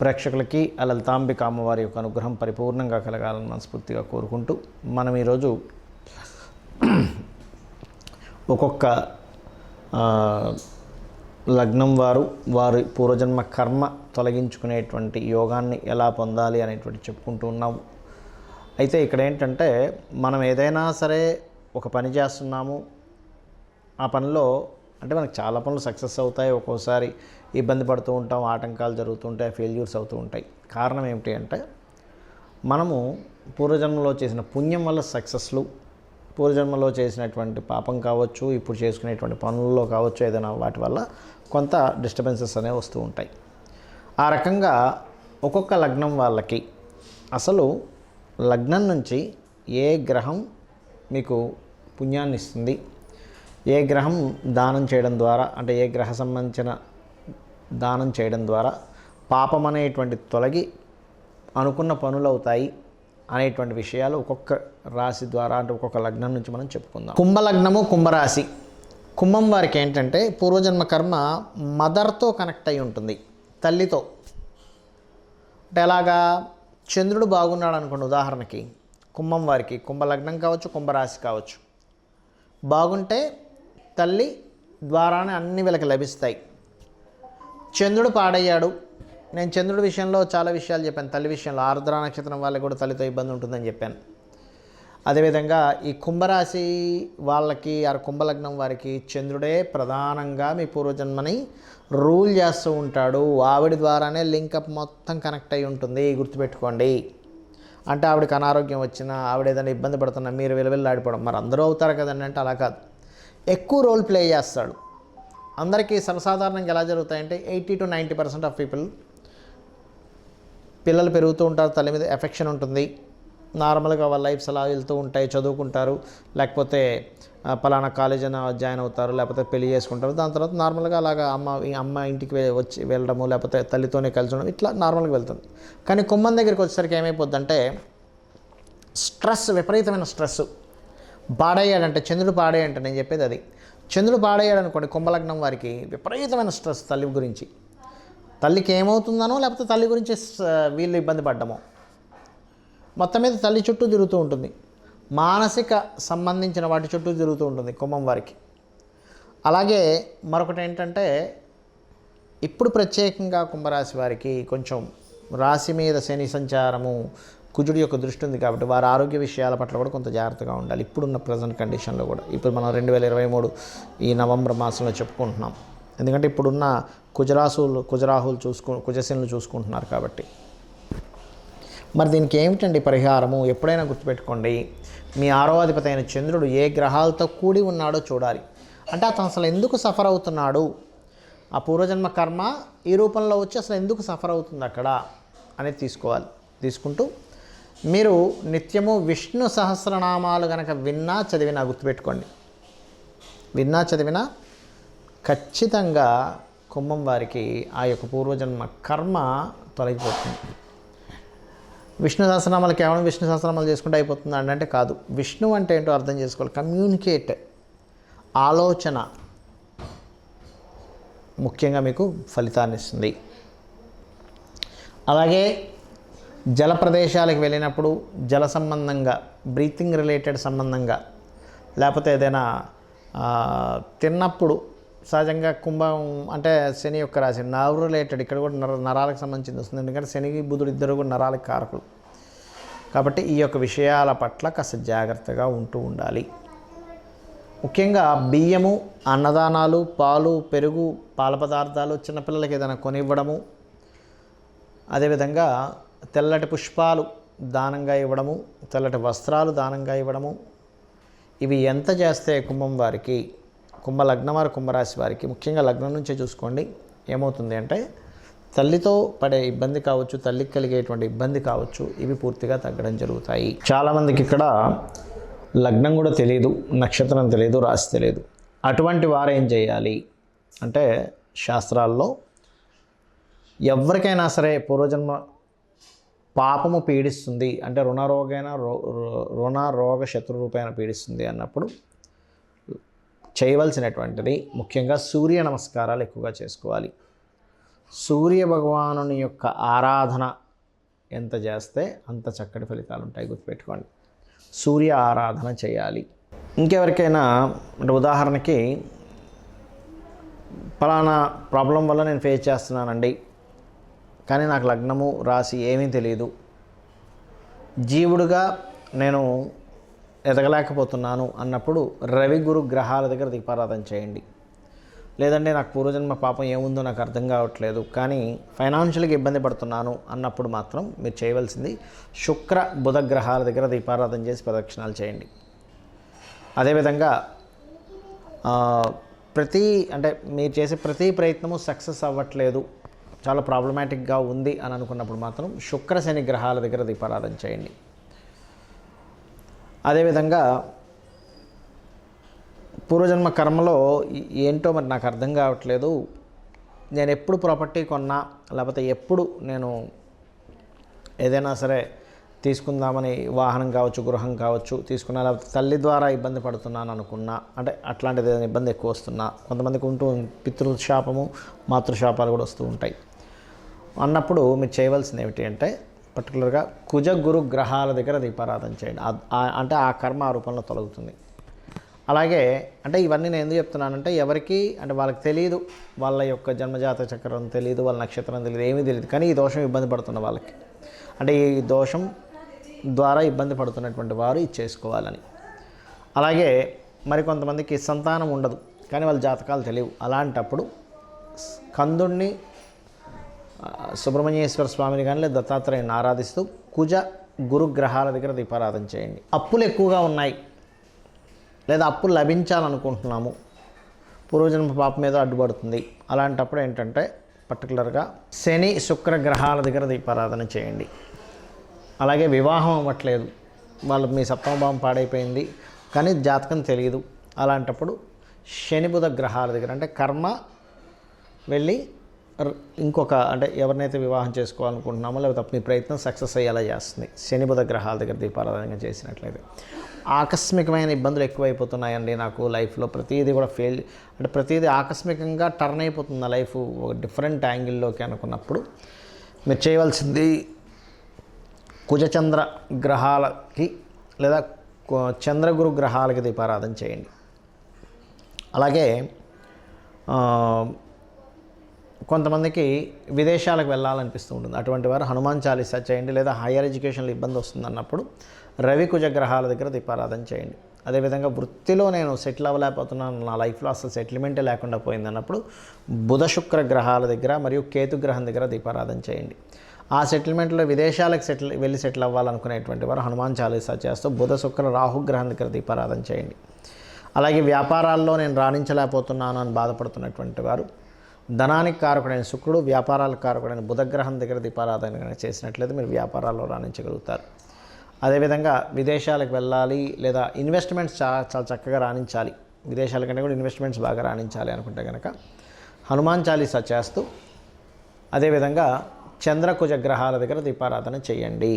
ప్రేక్షకులకి ఆ లలితాంబిక అమ్మవారి యొక్క అనుగ్రహం పరిపూర్ణంగా కలగాలని మనస్ఫూర్తిగా కోరుకుంటూ మనం ఈరోజు ఒక్కొక్క లగ్నం వారి పూర్వజన్మ కర్మ తొలగించుకునేటువంటి యోగాన్ని ఎలా పొందాలి అనేటువంటి చెప్పుకుంటూ ఉన్నాము. అయితే ఇక్కడ ఏంటంటే మనం ఏదైనా సరే ఒక పని చేస్తున్నాము, ఆ పనిలో అంటే మనకు చాలా పనులు సక్సెస్ అవుతాయి, ఒక్కోసారి ఇబ్బంది పడుతూ ఉంటాం, ఆటంకాలు జరుగుతూ ఉంటాయి, ఫెయిల్యూర్స్ అవుతూ ఉంటాయి. కారణం ఏమిటి అంటే మనము పూర్వజన్మలో చేసిన పుణ్యం వల్ల సక్సెస్లు, పూర్వజన్మలో చేసినటువంటి పాపం కావచ్చు, ఇప్పుడు చేసుకునేటువంటి పనుల్లో కావచ్చు, ఏదైనా వాటి వల్ల కొంత డిస్టర్బెన్సెస్ అనేవి వస్తూ ఉంటాయి. ఆ రకంగా ఒక్కొక్క లగ్నం వాళ్ళకి అసలు లగ్నం నుంచి ఏ గ్రహం మీకు పుణ్యాన్ని ఇస్తుంది, ఏ గ్రహం దానం చేయడం ద్వారా అంటే ఏ గ్రహ సంబంధించిన దానం చేయడం ద్వారా పాపం అనేటువంటి తొలగి అనుకున్న పనులు అవుతాయి అనేటువంటి విషయాలు ఒక్కొక్క రాశి ద్వారా అంటే ఒక్కొక్క లగ్నం నుంచి మనం చెప్పుకుందాం. కుంభలగ్నము, కుంభరాశి. కుంభం వారికి ఏంటంటే పూర్వజన్మ కర్మ మదర్తో కనెక్ట్ అయి ఉంటుంది, తల్లితో. అంటే ఎలాగా చంద్రుడు బాగున్నాడు అనుకోండి, ఉదాహరణకి కుంభం వారికి, కుంభలగ్నం కావచ్చు, కుంభరాశి కావచ్చు, బాగుంటే తల్లి ద్వారానే అన్ని వీళ్ళకి లభిస్తాయి. చంద్రుడు పాడయ్యాడు, నేను చంద్రుడి విషయంలో చాలా విషయాలు చెప్పాను, తల్లి విషయంలో ఆర్ద్ర నక్షత్రం వాళ్ళకి కూడా తల్లితో ఇబ్బంది ఉంటుందని చెప్పాను. అదేవిధంగా ఈ కుంభరాశి వాళ్ళకి కుంభలగ్నం వారికి చంద్రుడే ప్రధానంగా మీ పూర్వజన్మని రూల్ చేస్తూ ఉంటాడు. ఆవిడ ద్వారానే లింకప్ మొత్తం కనెక్ట్ అయి ఉంటుంది, గుర్తుపెట్టుకోండి. అంటే ఆవిడకి అనారోగ్యం వచ్చినా, ఆవిడ ఏదైనా ఇబ్బంది పడుతున్నా మీరు విలవిల్లాడిపోవడం, మరి అందరూ అవుతారు కదండి అంటే అలా కాదు, ఎక్కువ రోల్ ప్లే చేస్తాడు. అందరికీ సర్వసాధారణంగా ఎలా జరుగుతాయంటే 80 to 90% ఆఫ్ పీపుల్ పిల్లలు పెరుగుతూ ఉంటారు, తల్లి మీద ఎఫెక్షన్ ఉంటుంది, నార్మల్గా వాళ్ళ లైఫ్స్ అలా వెళ్తూ ఉంటాయి, చదువుకుంటారు, లేకపోతే పలానా కాలేజ్ అని జాయిన్ అవుతారు, లేకపోతే పెళ్లి చేసుకుంటారు. దాని తర్వాత నార్మల్గా అలాగా అమ్మ ఇంటికి వచ్చి వెళ్ళడము, లేకపోతే తల్లితోనే కలిసి ఉండడం, ఇట్లా నార్మల్గా వెళ్తుంది. కానీ కుంభం దగ్గరికి వచ్చేసరికి ఏమైపోద్దంటే స్ట్రెస్, విపరీతమైన స్ట్రెస్. పాడయ్యాడంటే చంద్రుడు పాడేయంటే నేను చెప్పేది అది. చంద్రుడు పాడయ్యాడు అనుకోండి కుంభలగ్నం వారికి విపరీతమైన స్ట్రెస్ తల్లి గురించి. తల్లికి ఏమవుతుందనో లేకపోతే తల్లి గురించి వీళ్ళు ఇబ్బంది పడ్డమో, మొత్తం మీద తల్లి చుట్టూ తిరుగుతూ ఉంటుంది, మానసిక సంబంధించిన వాటి చుట్టూ తిరుగుతూ ఉంటుంది కుంభం వారికి. అలాగే మరొకటి ఏంటంటే ఇప్పుడు ప్రత్యేకంగా కుంభరాశి వారికి కొంచెం రాశి మీద శని సంచారము, కుజుడి యొక్క దృష్టి ఉంది కాబట్టి వారి ఆరోగ్య విషయాల పట్ల కూడా కొంత జాగ్రత్తగా ఉండాలి. ఇప్పుడున్న ప్రజెంట్ కండిషన్లో కూడా, ఇప్పుడు మనం 2023 ఈ నవంబర్ మాసంలో చెప్పుకుంటున్నాం. ఎందుకంటే ఇప్పుడున్న కుజరాహులు కుజశనులు చూసుకుంటున్నారు కాబట్టి. మరి దీనికి ఏమిటండి పరిహారము? ఎప్పుడైనా గుర్తుపెట్టుకోండి, మీ 6వ అధిపతి అయిన చంద్రుడు ఏ గ్రహాలతో కూడి ఉన్నాడో చూడాలి. అంటే అతను అసలు ఎందుకు సఫర్ అవుతున్నాడు, ఆ పూర్వజన్మ కర్మ ఈ రూపంలో వచ్చి అసలు ఎందుకు సఫర్ అవుతుంది అక్కడ అనేది తీసుకోవాలి. తీసుకుంటూ మీరు నిత్యము విష్ణు సహస్రనామాలు కనుక విన్నా చదివినా, గుర్తుపెట్టుకోండి, విన్నా చదివినా ఖచ్చితంగా కుంభం వారికి ఆ యొక్క పూర్వజన్మ కర్మ తొలగిపోతుంది. విష్ణు సహస్రనామాలు కేవలం విష్ణు సహస్రనామాలు చేసుకుంటే అయిపోతుంది అంటే కాదు. విష్ణు అంటే ఏంటో అర్థం చేసుకోవాలి. కమ్యూనికేట్, ఆలోచన ముఖ్యంగా మీకు ఫలితాన్ని ఇస్తుంది. అలాగే జల ప్రదేశాలకు వెళ్ళినప్పుడు జల సంబంధంగా, బ్రీతింగ్ రిలేటెడ్ సంబంధంగా, లేకపోతే ఏదైనా తిన్నప్పుడు సహజంగా కుంభం అంటే శని యొక్క రాశి, నర్వ్ రిలేటెడ్, ఇక్కడ కూడా నరాలకు సంబంధించింది వస్తుంది. ఎందుకంటే శని బుధుడు ఇద్దరు కూడా నరాలకు కారకులు కాబట్టి ఈ యొక్క విషయాల పట్ల కాస్త జాగ్రత్తగా ఉంటూ ఉండాలి. ముఖ్యంగా బియ్యము, అన్నదానాలు, పాలు, పెరుగు, పాల పదార్థాలు చిన్నపిల్లలకి ఏదైనా కొనివ్వడము, అదేవిధంగా తెల్లటి పుష్పాలు దానంగా ఇవ్వడము, తెల్లటి వస్త్రాలు దానంగా ఇవ్వడము, ఇవి ఎంత చేస్తే కుంభం వారికి, కుంభలగ్నం వారి కుంభరాశి వారికి ముఖ్యంగా లగ్నం నుంచే చూసుకోండి, ఏమవుతుంది అంటే తల్లితో పడే ఇబ్బంది కావచ్చు, తల్లికి కలిగేటువంటి ఇబ్బంది కావచ్చు, ఇవి పూర్తిగా తగ్గడం జరుగుతాయి. చాలామందికి ఇక్కడ లగ్నం కూడా తెలియదు, నక్షత్రం తెలియదు, రాశి తెలియదు. అటువంటి వారు ఏం చేయాలి అంటే శాస్త్రాల్లో ఎవరికైనా సరే పూర్వజన్మ పాపము పీడిస్తుంది అంటే రుణ రోగ శత్రురూపైన పీడిస్తుంది అన్నప్పుడు చేయవలసినటువంటిది ముఖ్యంగా సూర్య నమస్కారాలు ఎక్కువగా చేసుకోవాలి. సూర్య భగవానుని యొక్క ఆరాధన ఎంత చేస్తే అంత చక్కటి ఫలితాలు ఉంటాయి, గుర్తుపెట్టుకోండి. సూర్య ఆరాధన చేయాలి. ఇంకెవరికైనా అంటే ఉదాహరణకి పలానా ప్రాబ్లం వల్ల నేను ఫేస్ చేస్తున్నానండి, కానీ నాకు లగ్నము రాశి ఏమీ తెలియదు, జీవుడుగా నేను ఎదగలేకపోతున్నాను అన్నప్పుడు రవి గురు గ్రహాల దగ్గర దీపారాధన చేయండి. లేదంటే నాకు పూర్వజన్మ పాపం ఏముందో నాకు అర్థం కావట్లేదు, కానీ ఫైనాన్షియల్గా ఇబ్బంది పడుతున్నాను అన్నప్పుడు మాత్రం మీరు చేయవలసింది శుక్ర బుధ గ్రహాల దగ్గర దీపారాధన చేసి ప్రదక్షిణాలు చేయండి. అదేవిధంగా అంటే మీరు చేసే ప్రతి ప్రయత్నము సక్సెస్ అవ్వట్లేదు, చాలా ప్రాబ్లమాటిక్గా ఉంది అని అనుకున్నప్పుడు మాత్రం శుక్ర శని గ్రహాల దగ్గర దీపారాధన చేయండి. అదేవిధంగా పూర్వజన్మ కర్మలో ఏంటో మరి నాకు అర్థం కావట్లేదు, నేను ఎప్పుడు ప్రాపర్టీ కొన్నా లేకపోతే ఎప్పుడు నేను ఏదైనా సరే తీసుకుందామని వాహనం కావచ్చు, గృహం కావచ్చు తీసుకున్నా, లేకపోతే తల్లి ద్వారా ఇబ్బంది పడుతున్నాను అనుకున్నా, అంటే అట్లాంటిది ఏదైనా ఇబ్బంది ఎక్కువ వస్తున్నా, కొంతమందికి ఉంటూ పితృశాపము మాతృశాపాలు కూడా వస్తూ ఉంటాయి అన్నప్పుడు మీరు చేయవలసింది ఏమిటి అంటే పర్టికులర్గా కుజ గురు గ్రహాల దగ్గర దీపారాధన చేయండి. అంటే ఆ కర్మ ఆ రూపంలో తొలగుతుంది. అలాగే అంటే ఇవన్నీ నేను ఎందుకు చెప్తున్నానంటే ఎవరికి అంటే వాళ్ళకి తెలియదు, వాళ్ళ యొక్క జన్మజాత చక్రం తెలియదు, వాళ్ళ నక్షత్రం తెలియదు, ఏమీ తెలియదు, కానీ ఈ దోషం ఇబ్బంది పడుతున్న వాళ్ళకి, అంటే ఈ దోషం ద్వారా ఇబ్బంది పడుతున్నటువంటి వారు ఇది చేసుకోవాలని. అలాగే మరికొంతమందికి సంతానం ఉండదు, కానీ వాళ్ళ జాతకాలు తెలియవు, అలాంటప్పుడు కందుణ్ణి సుబ్రహ్మణ్యేశ్వర స్వామిని కానీ లేదా దత్తాత్రేయుని ఆరాధిస్తూ కుజ గురు గ్రహాల దగ్గర దీపారాధన చేయండి. అప్పులు ఎక్కువగా ఉన్నాయి లేదా అప్పులు లభించాలనుకుంటున్నాము, పూర్వజన్మ పాపం మీద అడ్డుపడుతుంది, అలాంటప్పుడు ఏంటంటే పర్టికులర్గా శని శుక్ర గ్రహాల దగ్గర దీపారాధన చేయండి. అలాగే వివాహం అవ్వట్లేదు, మీ సప్తమ భావం పాడైపోయింది కానీ జాతకం తెలియదు, అలాంటప్పుడు శని బుధ గ్రహాల దగ్గర అంటే కర్మ వెళ్ళి ఇంకొక అంటే ఎవరినైతే వివాహం చేసుకోవాలనుకుంటున్నామో లేకపోతే మీ ప్రయత్నం సక్సెస్ అయ్యేలా చేస్తుంది, శని బుధ గ్రహాల దగ్గర దీపారాధన చేసినట్లయితే. ఆకస్మికమైన ఇబ్బందులు ఎక్కువైపోతున్నాయండి నాకు లైఫ్లో, ప్రతిదీ కూడా అంటే ప్రతిదీ ఆకస్మికంగా టర్న్ అయిపోతుంది లైఫ్ ఒక డిఫరెంట్ యాంగిల్లోకి అనుకున్నప్పుడు మీరు చేయవలసింది కుజచంద్ర గ్రహాలకి లేదా చంద్రగురు గ్రహాలకి దీపారాధన చేయండి. అలాగే కొంతమందికి విదేశాలకు వెళ్ళాలనిపిస్తూ ఉంటుంది, అటువంటి వారు హనుమాన్ చాలీసా చేయండి. లేదా హయ్యర్ ఎడ్యుకేషన్లో ఇబ్బంది వస్తుంది అన్నప్పుడు రవి కుజ గ్రహాల దగ్గర దీపారాధన చేయండి. అదేవిధంగా వృత్తిలో నేను సెటిల్ అవ్వలేకపోతున్నాను, నా లైఫ్లో అసలు సెటిల్మెంటే లేకుండా పోయింది అన్నప్పుడు బుధ శుక్ర గ్రహాల దగ్గర మరియు కేతు గ్రహం దగ్గర దీపారాధన చేయండి. ఆ సెటిల్మెంట్లో విదేశాలకు వెళ్ళి సెటిల్ అవ్వాలనుకునేటువంటి వారు హనుమాన్ చాలీసా చేస్తూ బుధ శుక్ర రాహుగ్రహం దగ్గర దీపారాధన చేయండి. అలాగే వ్యాపారాల్లో నేను రాణించలేకపోతున్నాను అని బాధపడుతున్నటువంటి వారు ధనానికి కారకుడైన శుక్రుడు, వ్యాపారాలకు కారకుడైన బుధగ్రహం దగ్గర దీపారాధన చేసినట్లయితే మీరు వ్యాపారాల్లో రాణించగలుగుతారు. అదేవిధంగా విదేశాలకు వెళ్ళాలి లేదా ఇన్వెస్ట్మెంట్స్ చాలా చక్కగా రాణించాలి, విదేశాల కంటే కూడా ఇన్వెస్ట్మెంట్స్ బాగా రాణించాలి అనుకుంటే కనుక హనుమాన్ చాలీసా చేస్తూ అదేవిధంగా చంద్రకుజ గ్రహాల దగ్గర దీపారాధన చేయండి.